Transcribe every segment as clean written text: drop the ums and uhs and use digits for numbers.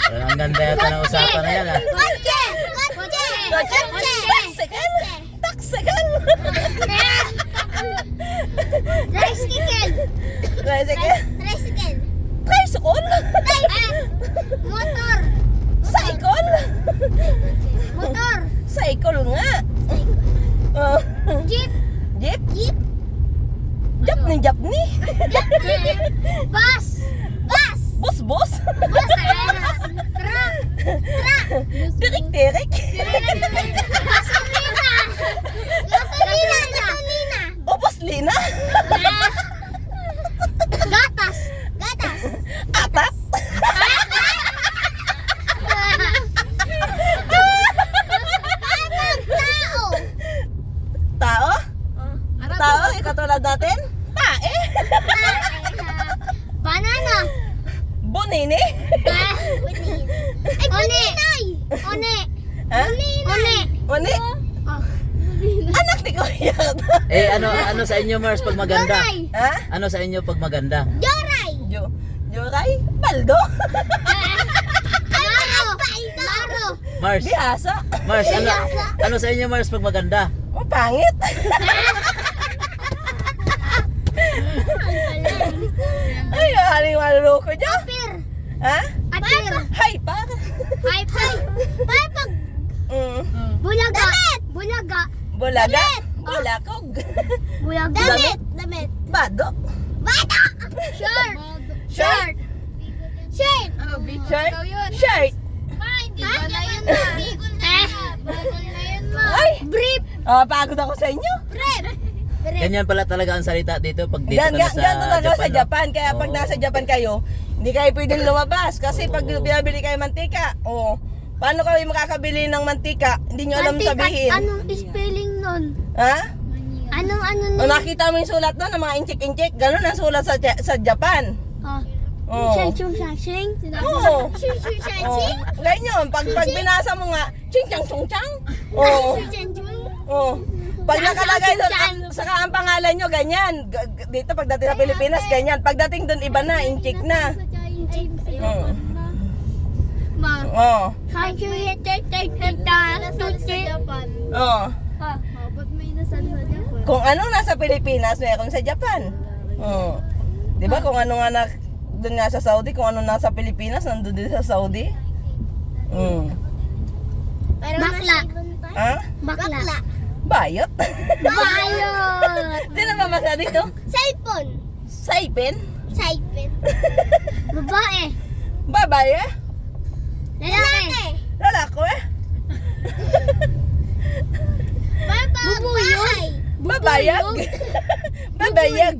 Ang ganda yata ng usapan na yan ah. Kotse! Kotse! Kotse! Taksikal! Taksikal! Tricycle! Tricycle? Tricycle! Tricycle? Motor! Cycle? Motor! Cycle nga! Oh. Jeep! Jeep? Jeep! Japni, japni! Bus! Bus! Bus, bus! Bus! Truck! Truck! Tirik, tirik! Gasolina! Gasolina! Gasolina! O, buslina! Gatas! Gatas! Atat! Tao! Tao? Tao, katulad natin? Tae! Banana! Bonini? One! One! Ha? One! Mani? Anak ni Kuya. Eh ano sa inyo Mars pag maganda? Joray! Ha? Ano sa inyo pag maganda? Joray! Joray? Baldo? Laro! Laro! Mars, Bihasa? Mars ano sa inyo Mars pag maganda? O, pangit? Ay, haling maluloko dyan. Apir! Ha? Apir! Hay, par. Hyper! Pag Bulaga! Bulaga! Bulaga? Bulakog. Bulaga! Damit! Damit! Bado. Bata! Shirt! Shirt. Shirt! Shirt. Shirt. Hindi ko na yun na. Bagol na yun mo. Ay. Brief! Oh, pagod ako sa inyo. Brief! Ganyan pala talaga ang salita dito pag dito ka na sa Ganto talaga sa no? Japan. Kaya pag Oo. nasa Japan kayo, hindi kayo pwedeng lumabas. Kasi pag binabili kayo mantika, paano kayo makakabili ng mantika? Hindi nyo alam sabihin. Anong spelling nun? Ha? Anong O, nakita mo yung sulat doon, ng mga inchik-inchik. Ganun ang sulat sa Japan. Oh. Shang-chung shang-shing? Oo. Shang-chung Oh, shang-ching? ganyan. Pag binasa mo nga, ching-chang-chung-chang. Oo. Shang-chung? Oh. Pag nakalagay doon, saka ang pangalan nyo, ganyan. Dito pagdating sa Pilipinas, ganyan. Pagdating doon, iba na, inchik na. Oo. Oh. Shang-chung Oh. Ba't may nasal sa Japan? Kung ano nasa Pilipinas, meron sa Japan. Oh. 'Di ba kung ano nga doon nga sa Saudi, kung ano nasa Pilipinas, nandoon din sa Saudi. Bakla. Ha? Bakla. Bayot. Bayot. Di na mamasa dito. Cellphone. Saipin. Cellphone. Babae. Babae. Lalaki. Lalako eh. Bubuyog. Babayag. Babayag.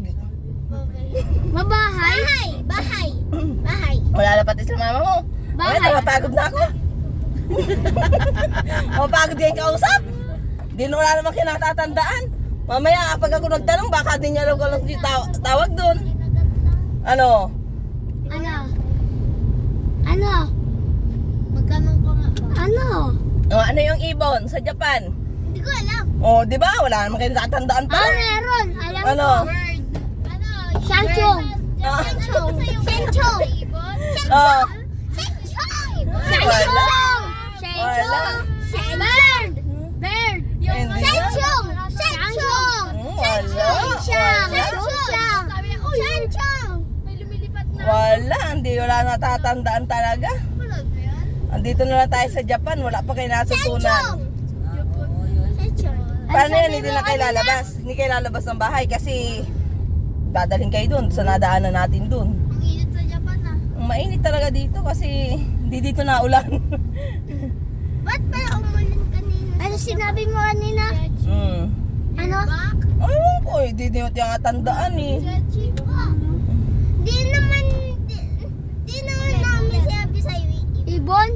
Mabahay. Bahay. Bahay. Wala na pati sa mama mo. Bahay. Ay, napapagod na ako. Mapagod yan kausap. Di na wala namang kinatatandaan. Mamaya kapag ako nagtanong, baka di niya alam kung anong tawag doon. Ano? Ano? Ano? Magkano ka nga ba? Ano? Ano yung ibon sa Japan? Hindi ko alam. Di ba? Wala namang kinatatandaan pa. Meron. Alam Ano? ko. Shang-chung. Ah. Shang-chung. Shang-chung. Oh. Shang-chung. Wala. Shang-chung. Bird. Bird. Hindi nga. Shang-chung. Shang-chung. Wala. Shang-chung. Shang-chung. Wala. Wala natatandaan talaga. Andito na lang tayo sa Japan. Wala pa kayo natutunan. Paano yan? Hindi na kayo lalabas. Hindi kayo lalabas ng bahay kasi dadalhin kayo dun sa nadaanan natin dun. Ang init sa Japan ah. Ang mainit talaga dito kasi hindi dito na ulan. Ba't pala umulan kanina? Ano sinabi mo kanina? Ano? Ewan ko eh. Hindi nyo tiyang eh. Di naman namin sinabi sa'yo. Ibon?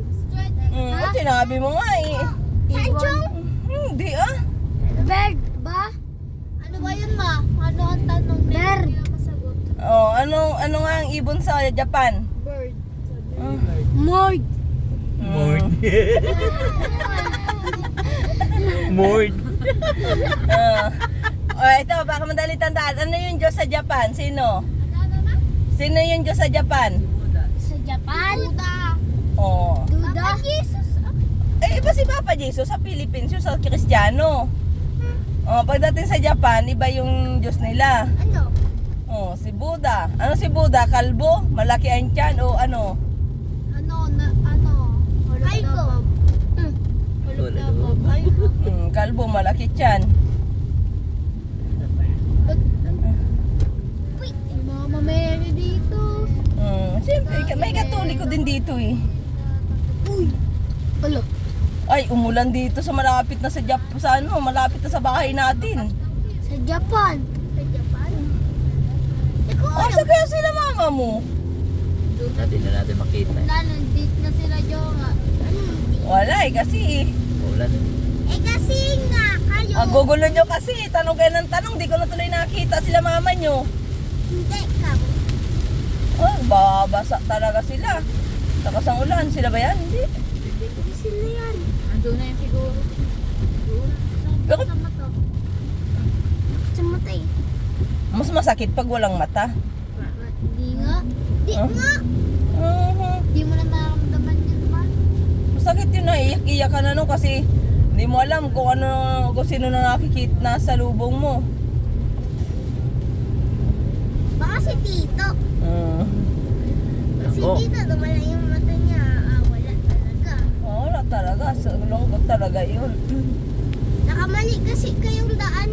Sinabi mo nga eh. Shang-chung? Hindi ah. Bird ba? Ano ba yun ma? Ano ang tanong? Bird. Ano nga ang ibon sa Japan? Bird. Mord. Mord. Mord. Ito, baka madali tandaan. Ano yung Diyos sa Japan? Sino? Sino yung Diyos sa Japan? Japan? Duda. Oh. Duda? Jesus. Eh, iba si Papa Jesus sa Philippines, yung sa Kristiyano. Oh, pagdating sa Japan, iba yung Diyos nila. Ano? Oh, si Buddha. Ano si Buddha? Kalbo? Malaki ang tiyan o ano? Kalbo. Kalbo, malaki tiyan. Mama Mary dito. Siyempre, may katoliko din dito eh. Uy. Alo. Ay, umulan dito sa malapit na sa Japan, sa ano, malapit na sa bahay natin. Sa Japan. Sa Japan? Ikaw Asa kaya sila mama mo? Hindi na natin makita. nandito na sila Jonga. Wala eh, kasi Ulan. Kasi nga, kayo. gugulo nyo kasi. Tanong kayo ng tanong, di ko na tuloy nakita sila mama nyo. Hindi ka. Oh, babasa talaga sila. Takas ang ulan, sila ba yan? Hindi. Hindi sila yan. Andun na yung siguro. Bakit? Sa mata. Sa mata eh. Mas masakit pag walang mata. Di nga. Di Huh? nga. Mhm. Di mo na nararamdaman yun ba? Masakit yun na, iyak-iyak ka na no kasi hindi mo alam kung ano, kung sino na nakikita na sa lubong mo. Baka si Tito. Si Ako. Tito, dumala yung mata niya. Wala talaga. Wala talaga, sa lungkot talaga yun. Nakamali kasi kayong daan